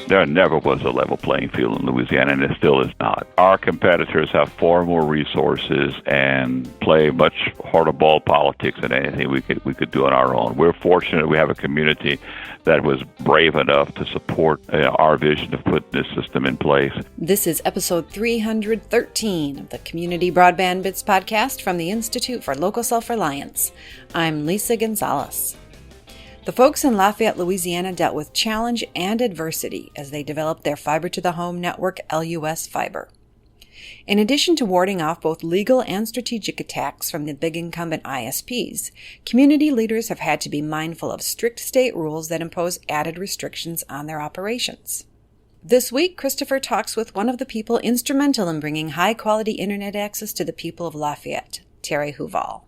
There never was a level playing field in Louisiana, and it still is not. Our competitors have far more resources and play much harder ball politics than anything we could do on our own. We're fortunate we have a community that was brave enough to support our vision of putting this system in place. This is episode 313 of the Community Broadband Bits podcast from the Institute for Local Self-Reliance. I'm Lisa Gonzalez. The folks in Lafayette, Louisiana dealt with challenge and adversity as they developed their fiber-to-the-home network, LUS Fiber. In addition to warding off both legal and strategic attacks from the big incumbent ISPs, community leaders have had to be mindful of strict state rules that impose added restrictions on their operations. This week, Christopher talks with one of the people instrumental in bringing high-quality internet access to the people of Lafayette, Terry Huval.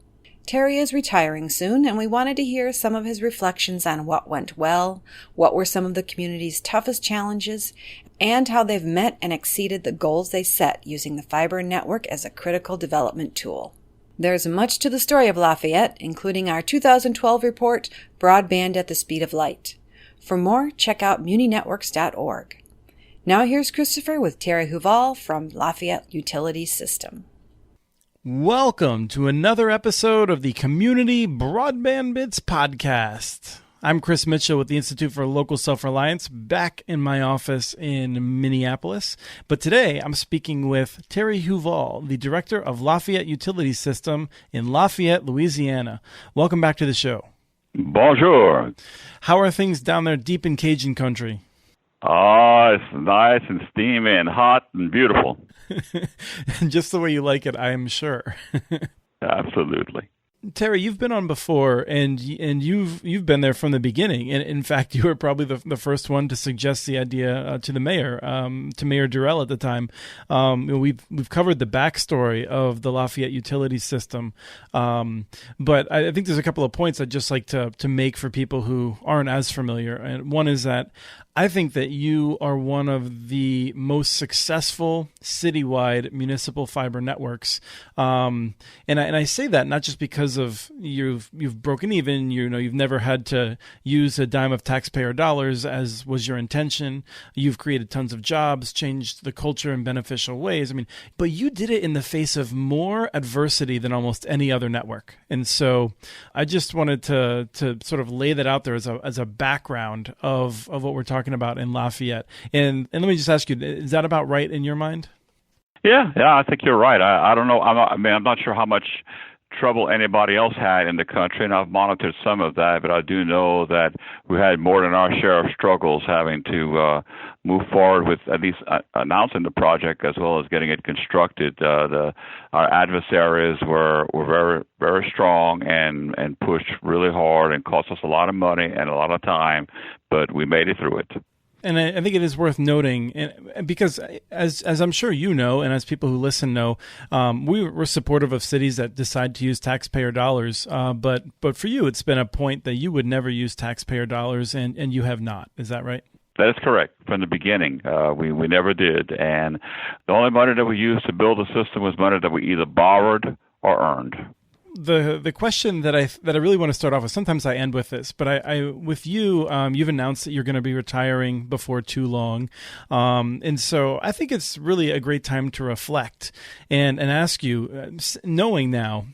Terry is retiring soon, and we wanted to hear some of his reflections on what went well, what were some of the community's toughest challenges, and how they've met and exceeded the goals they set using the fiber network as a critical development tool. There's much to the story of Lafayette, including our 2012 report, Broadband at the Speed of Light. For more, check out muninetworks.org. Now here's Christopher with Terry Huval from Lafayette Utility System. Welcome to another episode of the Community Broadband Bits podcast. I'm Chris Mitchell with the Institute for Local Self-Reliance, back in my office in Minneapolis. But today I'm speaking with Terry Huval, the director of Lafayette Utility System in Lafayette, Louisiana. Welcome back to the show. Bonjour. How are things down there deep in Cajun country? Oh, it's nice and steamy and hot and beautiful. Just the way you like it, I am sure. Absolutely. Terry, you've been on before, and you've been there from the beginning. And in fact, you were probably the first one to suggest the idea to the mayor, to Mayor Durrell at the time. We've covered the backstory of the Lafayette Utility System, but I think there's a couple of points I'd just like to make for people who aren't as familiar. And one is that I think that you are one of the most successful citywide municipal fiber networks, and I say that not just because of you've broken even. You've never had to use a dime of taxpayer dollars, as was your intention. You've created tons of jobs, changed the culture in beneficial ways. But you did it in the face of more adversity than almost any other network, and so I just wanted to sort of lay that out there as a background of what we're talking about in Lafayette. And let me just ask you, is that about right in your mind? Yeah, I think you're right. I don't know. I'm not sure how much trouble anybody else had in the country, and I've monitored some of that, but I do know that we had more than our share of struggles having to move forward with at least announcing the project as well as getting it constructed. Our adversaries were very, very strong and pushed really hard and cost us a lot of money and a lot of time, but we made it through it. And I think it is worth noting, because as I'm sure you know, and as people who listen know, we're supportive of cities that decide to use taxpayer dollars. But for you, it's been a point that you would never use taxpayer dollars, and you have not. Is that right? That is correct. From the beginning, we never did. And the only money that we used to build the system was money that we either borrowed or earned. The question that I really want to start off with, sometimes I end with this, but I with you, you've announced that you're going to be retiring before too long. And so I think it's really a great time to reflect and ask you, knowing now,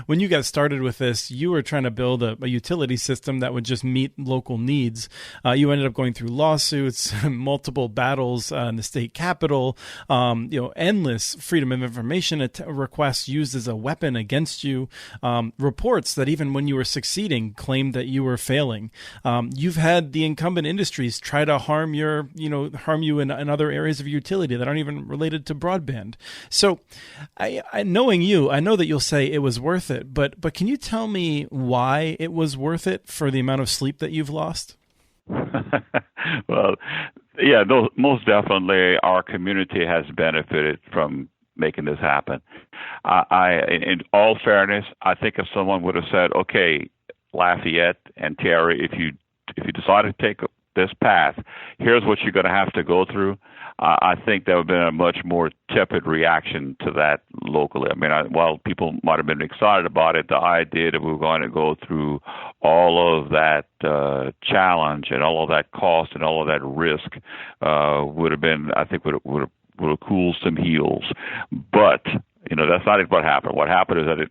when you got started with this, you were trying to build a utility system that would just meet local needs. You ended up going through lawsuits, multiple battles in the state capitol, endless freedom of information requests used as a weapon against you, reports that even when you were succeeding claimed that you were failing. You've had the incumbent industries try to harm you in other areas of utility that aren't even related to broadband. So, knowing you, I know that you'll say it was worth it, but can you tell me why it was worth it for the amount of sleep that you've lost? Well, yeah, most definitely our community has benefited from making this happen. In all fairness, I think if someone would have said, "Okay, Lafayette and Terry, if you decide to take this path. Here's what you're going to have to go through. I think there would have been a much more tepid reaction to that locally. I mean, while people might have been excited about it, the idea that we were going to go through all of that challenge and all of that cost and all of that risk would have been, I think, would have cooled some heels. But that's not what happened. What happened is that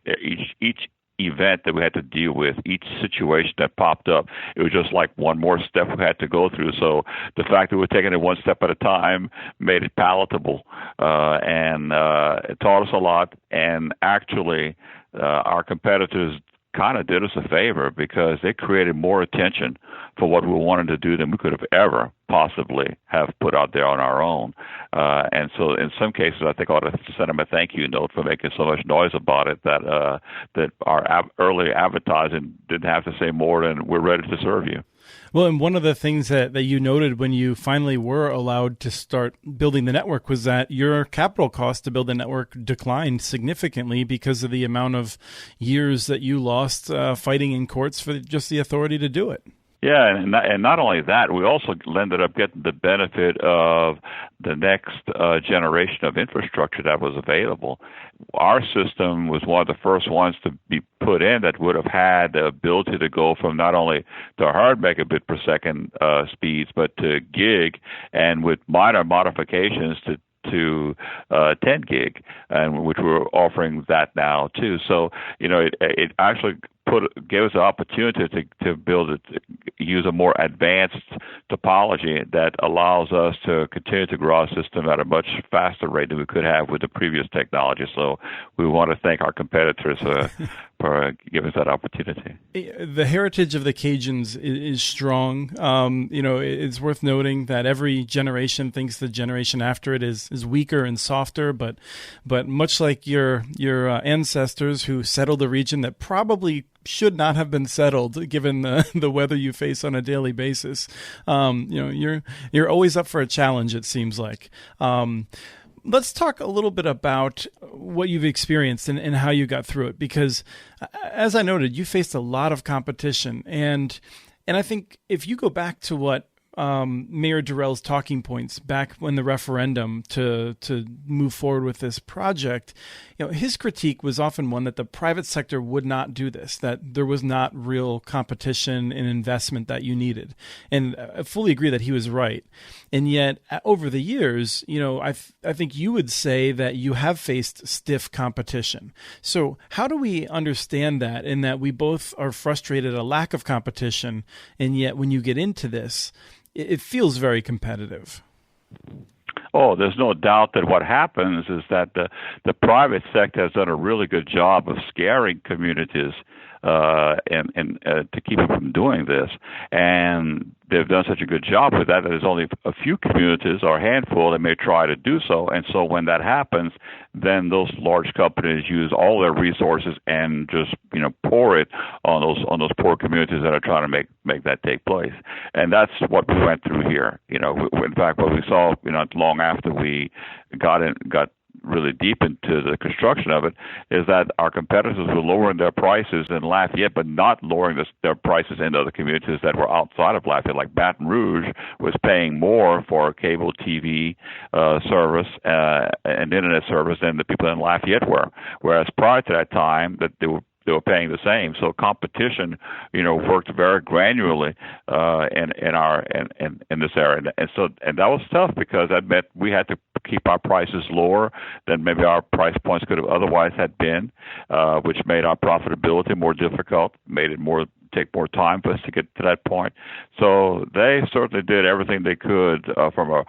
each event that we had to deal with, each situation that popped up, it was just like one more step we had to go through. So the fact that we're taking it one step at a time made it palatable, and it taught us a lot. And actually, our competitors kind of did us a favor because they created more attention for what we wanted to do than we could have ever possibly have put out there on our own. And so in some cases, I think I ought to send them a thank you note for making so much noise about it that our early advertising didn't have to say more than "we're ready to serve you." Well, and one of the things that you noted when you finally were allowed to start building the network was that your capital cost to build the network declined significantly because of the amount of years that you lost fighting in courts for just the authority to do it. Yeah, and not only that, we also ended up getting the benefit of the next generation of infrastructure that was available. Our system was one of the first ones to be put in that would have had the ability to go from not only to 100 megabit per second speeds, but to gig, and with minor modifications to 10 gig, and which we're offering that now too. So it actually gave us the opportunity to build it, use a more advanced topology that allows us to continue to grow our system at a much faster rate than we could have with the previous technology. So we want to thank our competitors for giving us that opportunity. The heritage of the Cajuns is strong. It's worth noting that every generation thinks the generation after it is weaker and softer, but much like your ancestors who settled a region that probably should not have been settled given the weather you face on a daily basis. You're always up for a challenge, it seems like. Let's talk a little bit about what you've experienced and how you got through it, because as I noted, you faced a lot of competition. And I think if you go back to what Mayor Durell's talking points back when the referendum to move forward with this project, his critique was often one that the private sector would not do this, that there was not real competition and investment that you needed. And I fully agree that he was right. And yet over the years, I think you would say that you have faced stiff competition. So how do we understand that, in that we both are frustrated at a lack of competition, and yet when you get into this, it feels very competitive? Oh, there's no doubt that what happens is that the private sector has done a really good job of scaring communities and to keep them from doing this. And they've done such a good job with that there's only a few communities or a handful that may try to do so. And so when that happens, then those large companies use all their resources and just pour it on those poor communities that are trying to make that take place. And that's what we went through here. In fact, what we saw not long after we got really deep into the construction of it is that our competitors were lowering their prices in Lafayette, but not lowering their prices in other communities that were outside of Lafayette. Like Baton Rouge was paying more for cable TV service and internet service than the people in Lafayette were. Whereas prior to that time, that they were paying the same. So competition, worked very granularly in this area, and that was tough because that meant we had to keep our prices lower than maybe our price points could have otherwise had been, which made our profitability more difficult, made it take more time for us to get to that point. So they certainly did everything they could from a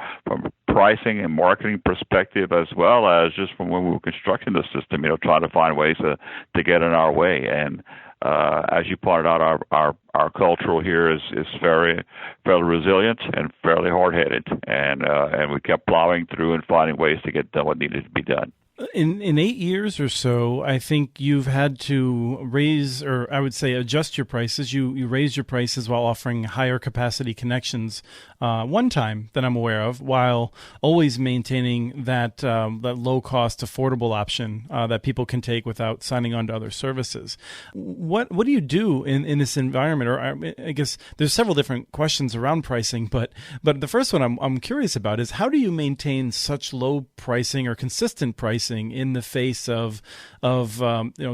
pricing and marketing perspective, as well as just from when we were constructing the system, trying to find ways to get in our way. And as you pointed out, our culture here is fairly resilient and fairly hard-headed, and we kept plowing through and finding ways to get done what needed to be done. In 8 years or so, I think you've had to raise, or I would say adjust your prices. You raised your prices while offering higher capacity connections one time that I'm aware of, while always maintaining that low cost, affordable option that people can take without signing on to other services. What do you do in this environment? Or I guess there's several different questions around pricing, but the first one I'm curious about is, how do you maintain such low pricing or consistent pricing in the face of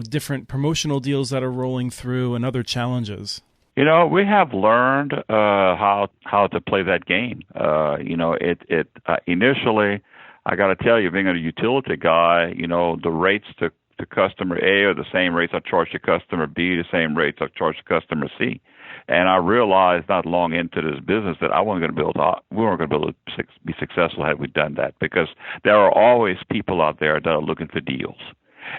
different promotional deals that are rolling through and other challenges? We have learned how to play that game. Initially, I got to tell you, being a utility guy, the rates to customer A are the same rates I charge to customer B, the same rates I charge to customer C. And I realized not long into this business that we weren't going to be able to be successful had we done that, because there are always people out there that are looking for deals.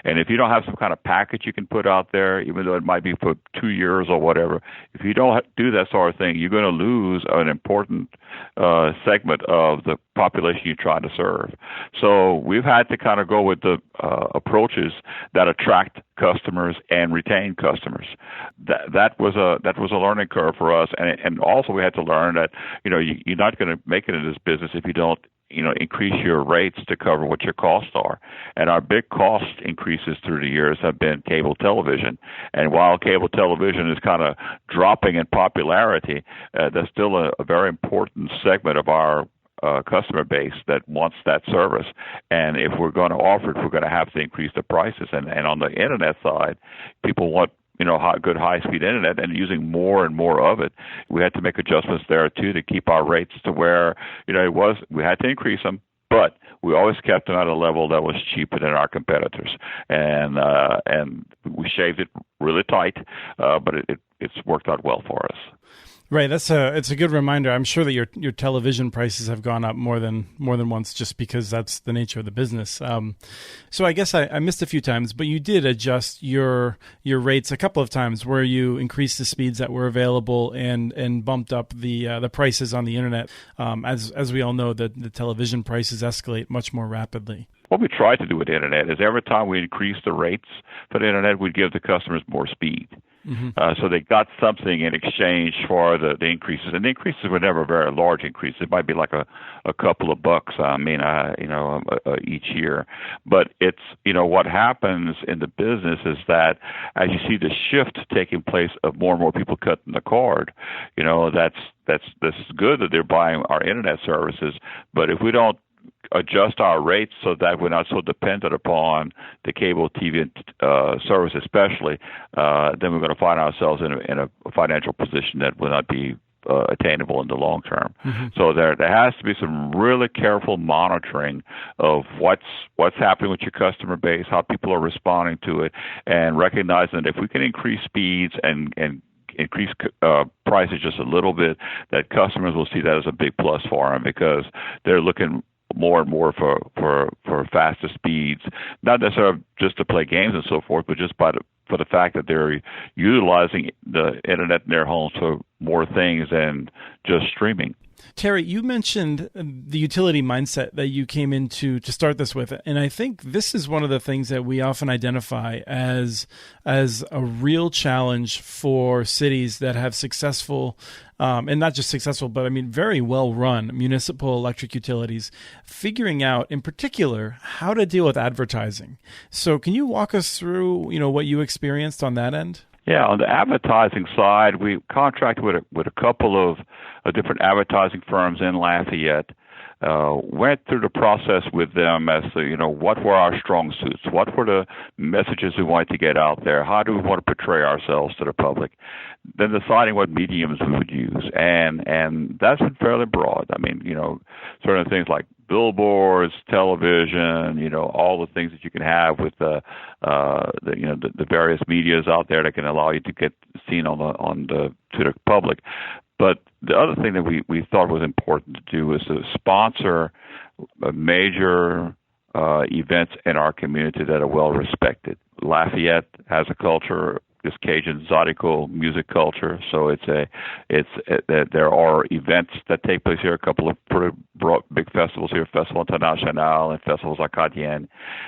And if you don't have some kind of package you can put out there, even though it might be for 2 years or whatever, if you don't do that sort of thing, you're going to lose an important segment of the population you're trying to serve. So we've had to kind of go with the approaches that attract customers and retain customers. That was a learning curve for us, and also we had to learn that you're not going to make it in this business if you don't increase your rates to cover what your costs are. And our big cost increases through the years have been cable television. And while cable television is kind of dropping in popularity, there's still a very important segment of our customer base that wants that service. And if we're going to offer it, we're going to have to increase the prices. And on the internet side, people want good high-speed internet, and using more and more of it. We had to make adjustments there, too, to keep our rates to where, we had to increase them, but we always kept them at a level that was cheaper than our competitors. And we shaved it really tight, but it's worked out well for us. Right, it's a good reminder. I'm sure that your television prices have gone up more than once, just because that's the nature of the business. So I guess I missed a few times, but you did adjust your rates a couple of times, where you increased the speeds that were available and bumped up the prices on the internet. As we all know, the television prices escalate much more rapidly. What we tried to do with the internet is every time we increased the rates for the internet, we'd give the customers more speed. Mm-hmm. So they got something in exchange for the increases, and the increases were never very large increases. It might be like a couple of bucks. Each year. But it's what happens in the business is that as you see the shift taking place of more and more people cutting the cord, that's good that they're buying our internet services. But if we don't adjust our rates so that we're not so dependent upon the cable TV service especially, then we're going to find ourselves in a financial position that will not be attainable in the long term. Mm-hmm. So there has to be some really careful monitoring of what's happening with your customer base, how people are responding to it, and recognizing that if we can increase speeds and increase prices just a little bit, that customers will see that as a big plus for them, because they're looking more and more for faster speeds, not necessarily just to play games and so forth, but just for the fact that they're utilizing the internet in their homes for more things than just streaming. Terry, you mentioned the utility mindset that you came into to start this with, and I think this is one of the things that we often identify as a real challenge for cities that have successful, and not just successful, but I mean very well-run municipal electric utilities, figuring out in particular how to deal with advertising. So can you walk us through, what you experienced on that end? Yeah, on the advertising side, we contracted with a couple of different advertising firms in Lafayette. Went through the process with them as to, what were our strong suits, what were the messages we wanted to get out there, how do we want to portray ourselves to the public, then deciding what mediums we would use, and that's been fairly broad. I mean, certain things like billboards, television, all the things that you can have with the various medias out there that can allow you to get seen to the public. But the other thing that we thought was important to do was to sponsor major events in our community that are well respected. Lafayette has a culture this Cajun Zydeco music culture. So there are events that take place here, a couple of pretty big festivals here, Festival International and festivals like Acadienne,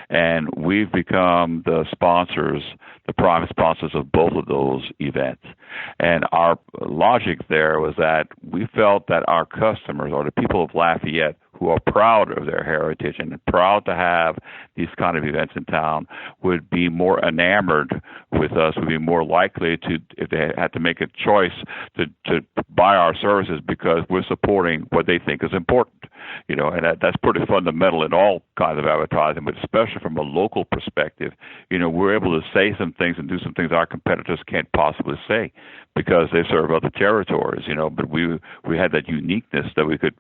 and we've become the prime sponsors of both of those events. And our logic there was that we felt that our customers, or the people of Lafayette, who are proud of their heritage and proud to have these kind of events in town, would be more enamored with us, would be more likely to, if they had to make a choice, to buy our services because we're supporting what they think is important. And that's pretty fundamental in all kinds of advertising, but especially from a local perspective. We're able to say some things and do some things our competitors can't possibly say because they serve other territories, but we had that uniqueness that we could,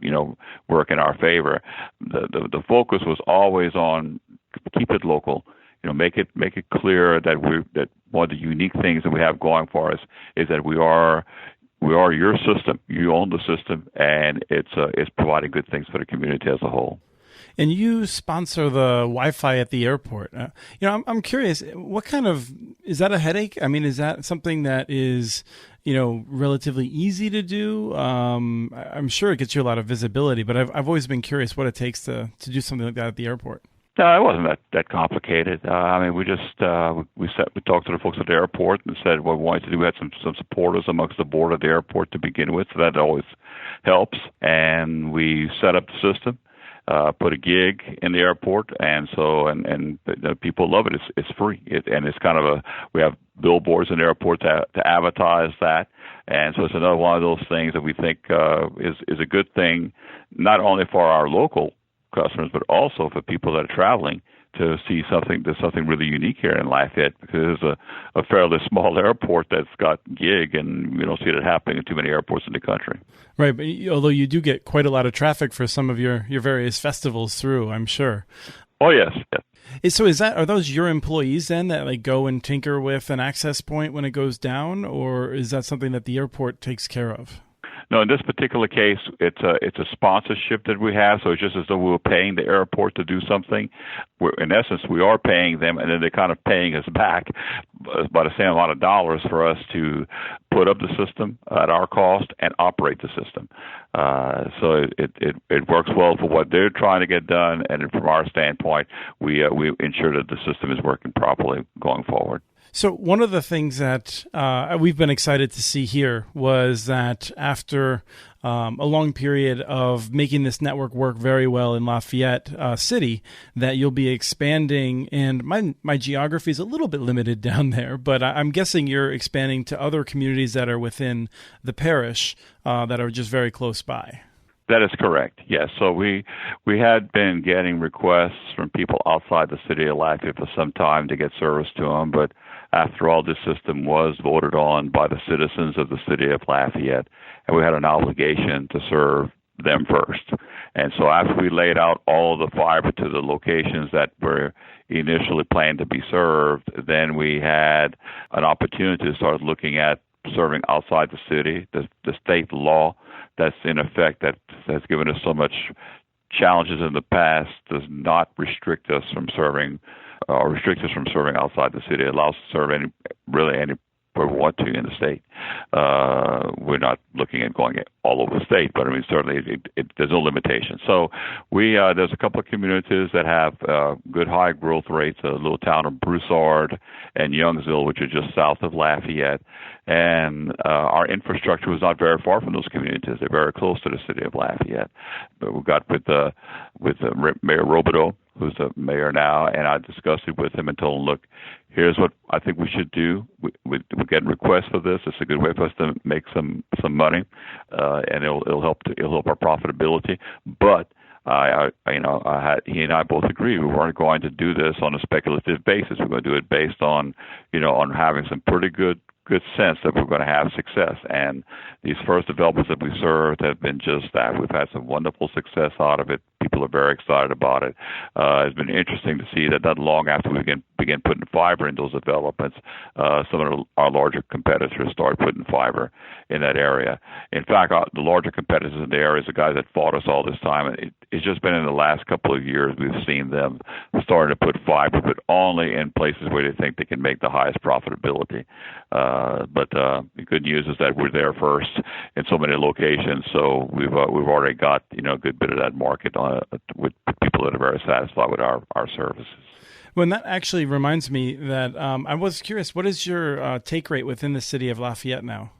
work in our favor. The focus was always on keep it local, make it clear that one of the unique things that we have going for us is that we are your system. You own the system, and it's providing good things for the community as a whole. And you sponsor the Wi-Fi at the airport. I'm curious, what kind of, is that a headache? I mean, is that something that is, relatively easy to do? I'm sure it gets you a lot of visibility, but I've always been curious what it takes to do something like that at the airport. No, it wasn't that complicated. We just we talked to the folks at the airport and said what we wanted to do. We had some supporters amongst the board of the airport to begin with, so that always helps. And we set up the system. Put a gig in the airport, and the people love it. It's free, and it's kind of we have billboards in the airport to advertise that, and so it's another one of those things that we think is a good thing, not only for our local customers but also for people that are traveling to see something. There's something really unique here in Lafayette because it's a fairly small airport that's got gig, and we don't see it happening in too many airports in the country. Right, but although you do get quite a lot of traffic for some of your various festivals through, I'm sure. Oh, yes. So are those your employees then that go and tinker with an access point when it goes down, or is that something that the airport takes care of? No, in this particular case, it's a sponsorship that we have, so it's just as though we were paying the airport to do something. In essence, we are paying them, and then they're kind of paying us back by the same amount of dollars for us to put up the system at our cost and operate the system. So it works well for what they're trying to get done, and from our standpoint, we ensure that the system is working properly going forward. So one of the things that we've been excited to see here was that after a long period of making this network work very well in Lafayette City, that you'll be expanding. And my geography is a little bit limited down there, but I'm guessing you're expanding to other communities that are within the parish that are just very close by. That is correct, yes. So we had been getting requests from people outside the city of Lafayette for some time to get service to them, but after all, this system was voted on by the citizens of the city of Lafayette, and we had an obligation to serve them first. And so after we laid out all of the fiber to the locations that were initially planned to be served, then we had an opportunity to start looking at serving outside the city. The state law that's in effect that has given us so much challenges in the past does not restrict us from serving outside the city. It allows us to serve any where we want to in the state. We're not looking at going all over the state, but certainly there's no limitation. So there's a couple of communities that have good high growth rates, a little town of Broussard and Youngsville, which are just south of Lafayette. And our infrastructure was not very far from those communities. They're very close to the city of Lafayette. But we got with Mayor Robideau, who's the mayor now, and I discussed it with him and told him, look, here's what I think we should do. We're getting requests for this. It's a good way for us to make some money, and it'll help our profitability. But he and I both agreed we weren't going to do this on a speculative basis. We're going to do it based on having some pretty good sense that we're going to have success. And these first developments that we served have been just that. We've had some wonderful success out of it. People are very excited about it. It's been interesting to see that not long after we began putting fiber in those developments, some of our larger competitors started putting fiber in that area. In fact, the larger competitors in the area is the guys that fought us all this time. And it's just been in the last couple of years we've seen them starting to put fiber, but only in places where they think they can make the highest profitability. But the good news is that we're there first in so many locations, so we've already got a good bit of that market with people that are very satisfied with our services. Well, and that actually reminds me that I was curious, what is your take rate within the city of Lafayette now?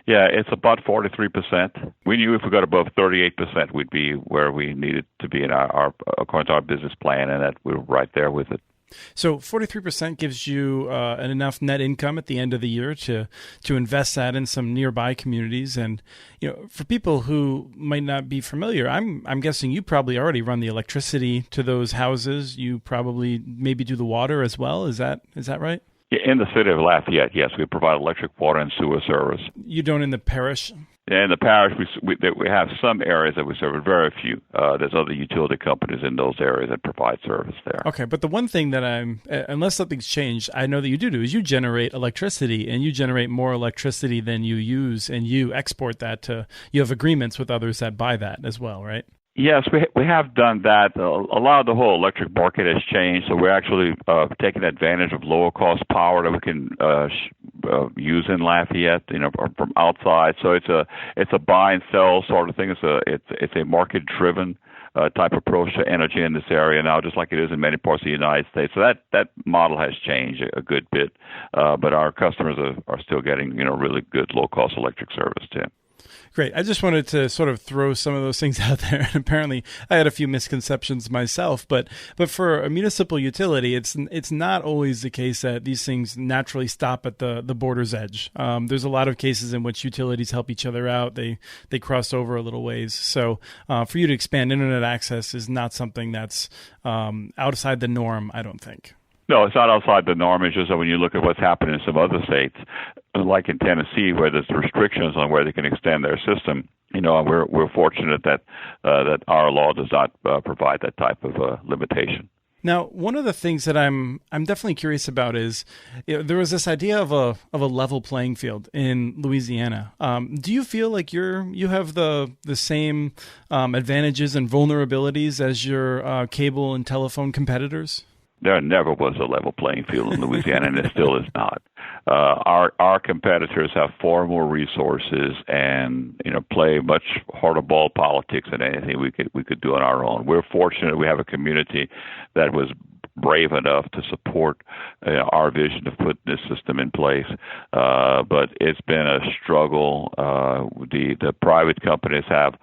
Yeah, it's about 43%. We knew if we got above 38%, we'd be where we needed to be in our according to our business plan, and that we're right there with it. So 43% gives you enough net income at the end of the year to invest that in some nearby communities. And for people who might not be familiar, I'm guessing you probably already run the electricity to those houses. You probably maybe do the water as well. Is that right? In the city of Lafayette, yes, we provide electric, water, and sewer service. You don't in the parish? In the parish, we have some areas that we serve, but very few. There's other utility companies in those areas that provide service there. Okay, but the one thing that unless something's changed, I know that you do is you generate electricity, and you generate more electricity than you use, and you export that you have agreements with others that buy that as well, right? Yes, we have done that. A lot of the whole electric market has changed, so we're actually taking advantage of lower cost power that we can use in Lafayette, from outside. So it's a buy and sell sort of thing. It's a market driven type approach to energy in this area now, just like it is in many parts of the United States. So that model has changed a good bit, but our customers are still getting really good low cost electric service too. Great. I just wanted to sort of throw some of those things out there. And apparently I had a few misconceptions myself, but for a municipal utility, it's not always the case that these things naturally stop at the border's edge. There's a lot of cases in which utilities help each other out. They cross over a little ways. So for you to expand internet access is not something that's outside the norm, I don't think. No, it's not outside the norm. It's just that when you look at what's happening in some other states, like in Tennessee, where there's restrictions on where they can extend their system, we're fortunate that our law does not provide that type of limitation. Now, one of the things that I'm definitely curious about is there was this idea of a level playing field in Louisiana. Do you feel like you have the same advantages and vulnerabilities as your cable and telephone competitors? There never was a level playing field in Louisiana, and there still is not. Our competitors have far more resources and play much harder ball politics than anything we could do on our own. We're fortunate we have a community that was brave enough to support our vision of putting this system in place, but it's been a struggle. The private companies have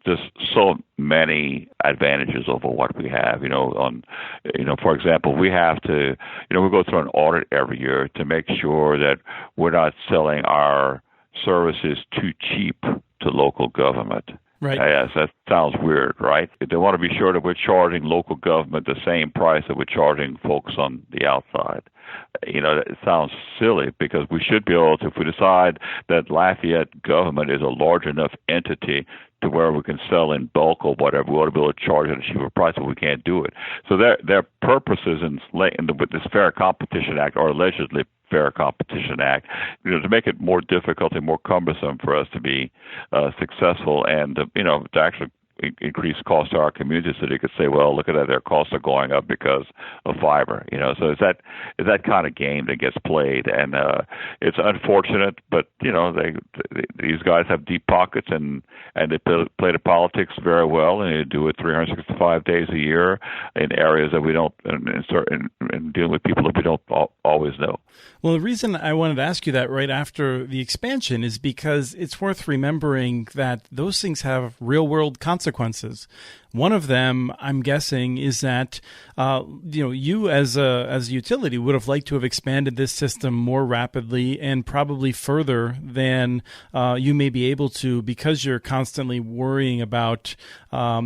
just so many advantages over what we have. For example, we have to, we go through an audit every year to make sure that we're not selling our services too cheap to local government. Right. Yes, that sounds weird, right? They want to be sure that we're charging local government the same price that we're charging folks on the outside. It sounds silly because we should be able to, if we decide that Lafayette government is a large enough entity to where we can sell in bulk or whatever, we ought to be able to charge at a cheaper price, but we can't do it. So their purposes with this Fair Competition Act, or allegedly Fair Competition Act, to make it more difficult and more cumbersome for us to be successful, and to actually increase cost to our community, so they could say, well, look at that, their costs are going up because of fiber. So it's that kind of game that gets played, and it's unfortunate, but these guys have deep pockets, and they play the politics very well, and they do it 365 days a year in areas that we don't, and dealing with people that we don't always know. Well, the reason I wanted to ask you that right after the expansion is because it's worth remembering that those things have real-world consequences. One of them, I'm guessing, is that you as a utility would have liked to have expanded this system more rapidly and probably further than you may be able to, because you're constantly worrying about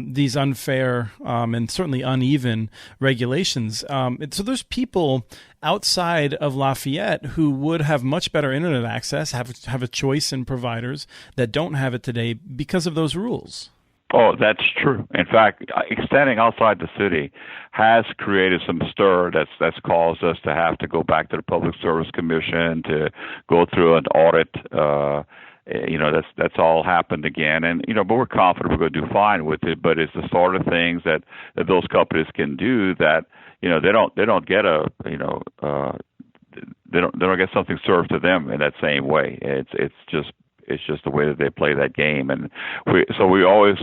these unfair and certainly uneven regulations. So there's people outside of Lafayette who would have much better internet access, have a choice in providers that don't have it today because of those rules. Oh, that's true. In fact, extending outside the city has created some stir that's caused us to have to go back to the Public Service Commission to go through an audit. That's all happened again, and but we're confident we're going to do fine with it. But it's the sort of things that those companies can do that they don't get they don't get something served to them in that same way. It's just the way that they play that game, and we're always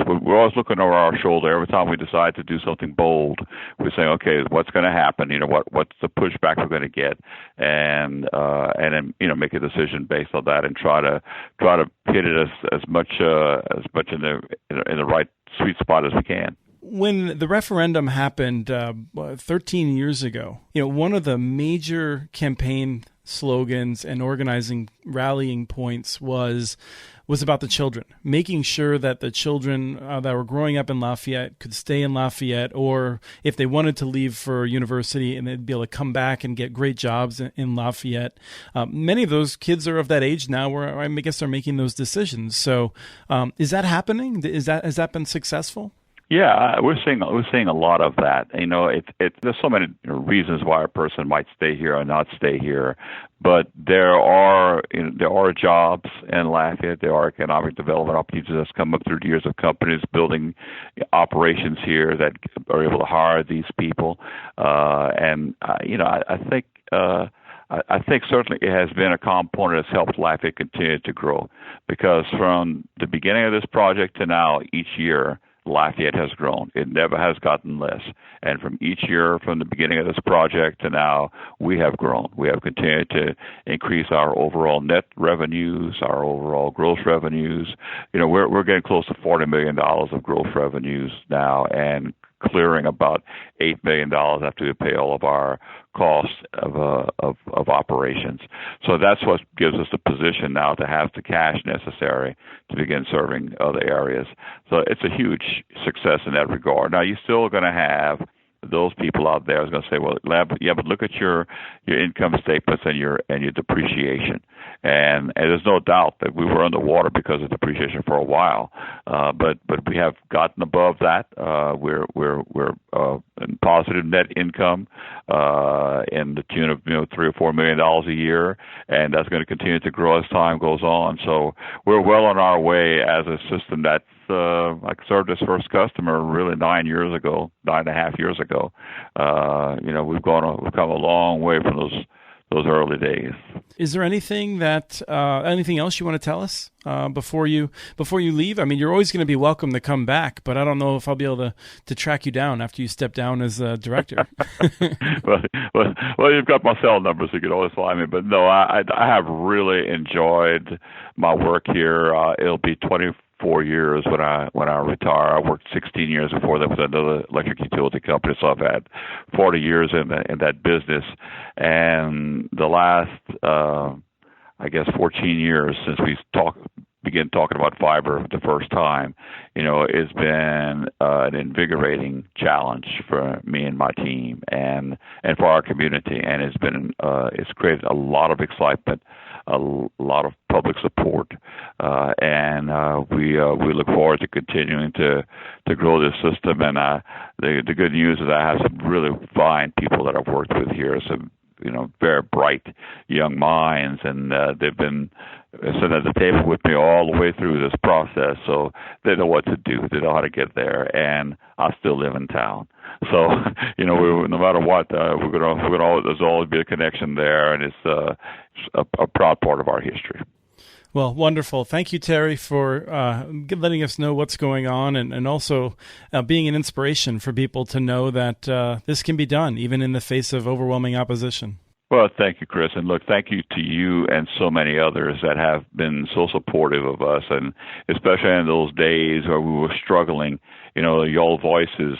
looking over our shoulder every time we decide to do something bold. We're saying, okay, what's going to happen? What's the pushback we're going to get, and then make a decision based on that, and try to hit it as much in the right sweet spot as we can. When the referendum happened 13 years ago, one of the major campaign slogans and organizing rallying points was about the children, making sure that the children that were growing up in Lafayette could stay in Lafayette, or if they wanted to leave for university, and they'd be able to come back and get great jobs in Lafayette. Many of those kids are of that age now where I guess they're making those decisions. So is that happening? Has that been successful? Yeah, we're seeing a lot of that. There's so many reasons why a person might stay here or not stay here, but there are jobs in Lafayette. There are economic development opportunities that's come up through the years of companies building operations here that are able to hire these people, and I think. I think certainly it has been a component that's helped Lafayette continue to grow, because from the beginning of this project to now, each year, Lafayette has grown. It never has gotten less. And from each year, from the beginning of this project to now, we have grown. We have continued to increase our overall net revenues, our overall gross revenues. We're getting close to $40 million of gross revenues now, and clearing about $8 million after we pay all of our costs of operations. So that's what gives us the position now to have the cash necessary to begin serving other areas. So it's a huge success in that regard. Now, you're still going to have those people out there is going to say, well, yeah, but look at your income statements and your depreciation, and there's no doubt that we were underwater because of depreciation for a while, but we have gotten above that. We're in positive net income in the tune of $3 or $4 million a year, and that's going to continue to grow as time goes on. So we're well on our way as a system that's I served as first customer really 9.5 years ago. We've come a long way from those early days. Is there anything else you want to tell us before you leave? I mean, you're always going to be welcome to come back, but I don't know if I'll be able to track you down after you step down as director. well, you've got my cell number, so you can always find me. But no, I have really enjoyed my work here. It'll be 24 years when I retire. I worked 16 years before that with another electric utility company, so I've had 40 years in that business. And the last, 14 years since we began talking about fiber the first time, it's been an invigorating challenge for me and my team and for our community. And it's created a lot of excitement, a lot of public support, and we look forward to continuing to grow this system. And the good news is I have some really fine people that I've worked with here, some very bright young minds, and they've been sitting at the table with me all the way through this process, so they know what to do, they know how to get there, and I still live in town. So, no matter what, there's always be a connection there, and it's a proud part of our history. Well, wonderful. Thank you, Terry, for letting us know what's going on, and also being an inspiration for people to know that this can be done, even in the face of overwhelming opposition. Well, thank you, Chris. And look, thank you to you and so many others that have been so supportive of us, and especially in those days where we were struggling. Your voices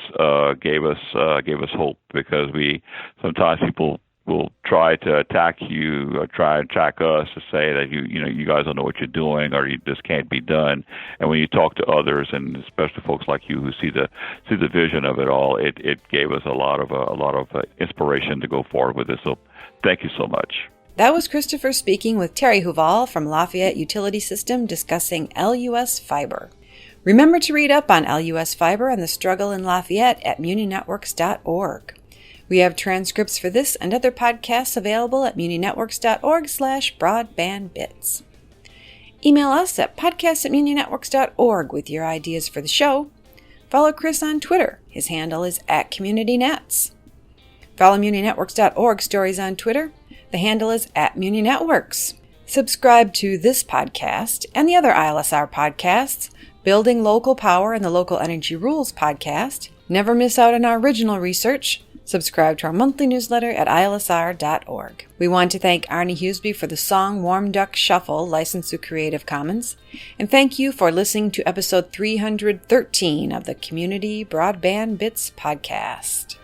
gave us hope, because sometimes people will try to attack you or try and attack us to say that you guys don't know what you're doing, or this can't be done. And when you talk to others, and especially folks like you who see the vision of it all, it gave us a lot of inspiration to go forward with this. So thank you so much. That was Christopher speaking with Terry Huval from Lafayette Utility System discussing LUS Fiber. Remember to read up on LUS Fiber and the struggle in Lafayette at muninetworks.org. We have transcripts for this and other podcasts available at muninetworks.org/broadbandbits. Email us at podcast@muninetworks.org with your ideas for the show. Follow Chris on Twitter. His handle is @CommunityNets. Follow muninetworks.org stories on Twitter. The handle is @muninetworks. Subscribe to this podcast and the other ILSR podcasts, Building Local Power and the Local Energy Rules podcast. Never miss out on our original research. Subscribe to our monthly newsletter at ilsr.org. We want to thank Arnie Huseby for the song Warm Duck Shuffle, licensed through Creative Commons. And thank you for listening to episode 313 of the Community Broadband Bits podcast.